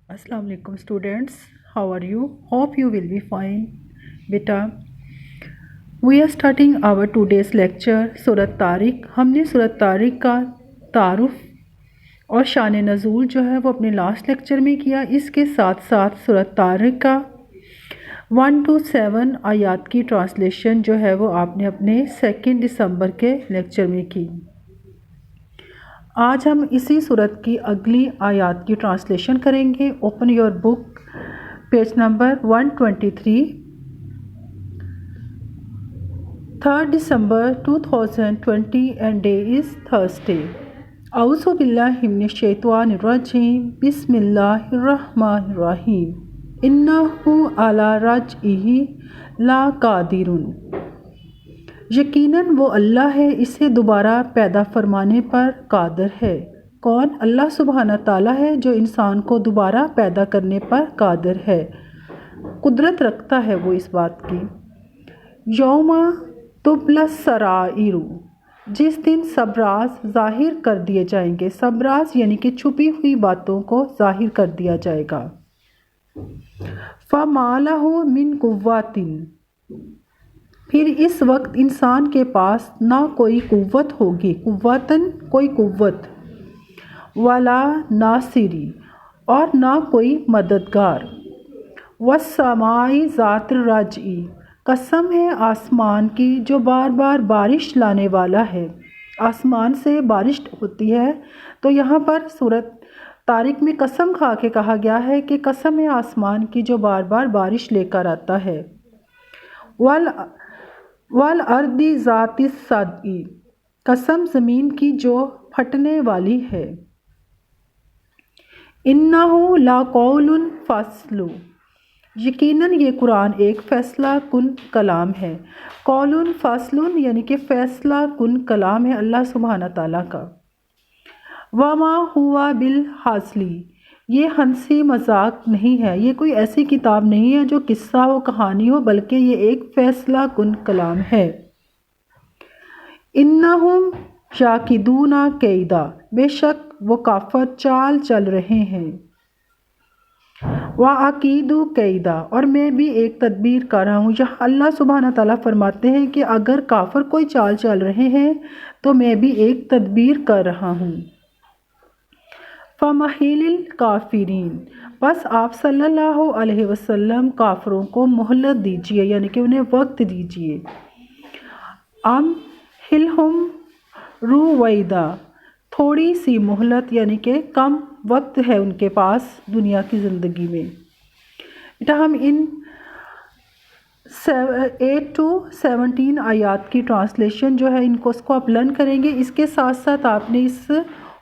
Assalamu alaikum students, how are you? Hope you will be fine. Beta, we are starting our today's lecture सूरत तारिक। हमने सूरत तारिक का तारुफ और शान नज़ूल जो है वो अपने लास्ट लेक्चर में किया। इसके साथ साथ सूरत तारिक का 1 to 7 आयात की ट्रांसलेशन जो है वो आपने अपने 2 दिसंबर के लेक्चर में की। आज हम इसी सूरत की अगली आयात की ट्रांसलेशन करेंगे। Open your book, page number 123, 3 December 2020 and day is Thursday. औज़ु बिल्लाहि मिनश शैतानिर रजीम, बिस्मिल्लाहिर्रहमानिर्रहीम। इन्नहु अला रज्इही ला कादिरुन। यकीनन वो अल्लाह है, इसे दोबारा पैदा फरमाने पर कादिर है। कौन? अल्लाह सुब्हाना ताला है जो इंसान को दोबारा पैदा करने पर कादिर है, कुदरत रखता है वो इस बात की। यौमा तुबलस सराइरु, जिस दिन सबराज ज़ाहिर कर दिए जाएंगे। सबराज यानी कि छुपी हुई बातों को ज़ाहिर कर दिया जाएगा। फ़मालहु मिन कुव्वतिन, फिर इस वक्त इंसान के पास ना कोई कुव्वत होगी। कुव्वतन कोई कुव्वत, वाला नासिरी और ना कोई मददगार। वस्समाई ज़ातिर रज्ई, कसम है आसमान की जो बार बार बारिश लाने वाला है। आसमान से बारिश होती है, तो यहाँ पर सूरत तारिक में कसम खा के कहा गया है कि कसम है आसमान की जो बार बार बारिश लेकर आता है। वल अर्दी ज़ाति सदी, कसम ज़मीन की जो फटने वाली है। इन्नहु ला कौलुन फ़स्लु, यकीनन ये कुरान एक फ़ैसला कुन कलाम है। कौलुन फ़स्लुन यानी कि फ़ैसला कुन कलाम है अल्लाह सुब्हाना ताला का। वमा हुआ बिल हासली, ये हंसी मजाक नहीं है, ये कोई ऐसी किताब नहीं है जो किस्सा हो, कहानी हो, बल्कि ये एक फ़ैसला कुन कलाम है। इन्नहुम शाकिदूना कैदा, बेशक वो काफर चाल चल रहे हैं। वा अकीदू कैदा, और मैं भी एक तदबीर कर रहा हूँ। यहाँ अल्लाह सुब्हाना ताला फरमाते हैं कि अगर काफर कोई चाल चल रहे हैं तो मैं भी एक तदबीर कर रहा हूँ। फ़महिलिल काफिरीन, बस आप सल्लल्लाहु अलैहि वसल्लम काफरों को मोहलत दीजिए, यानी कि उन्हें वक्त दीजिए। अम हिलहुम रुवैदा, थोड़ी सी मोहलत यानी कि कम वक्त है उनके पास दुनिया की ज़िंदगी में। बेटा हम इन 8 to 17 आयात की ट्रांसलेशन जो है इनको उसको आप लर्न करेंगे। इसके साथ साथ आपने इस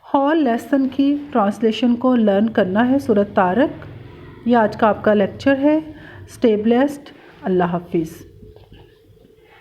हॉल लेसन की ट्रांसलेशन को लर्न करना है। सूरत तारिक, ये आज का आपका लेक्चर है। स्टे ब्लेस्ड, अल्लाह हाफिज़।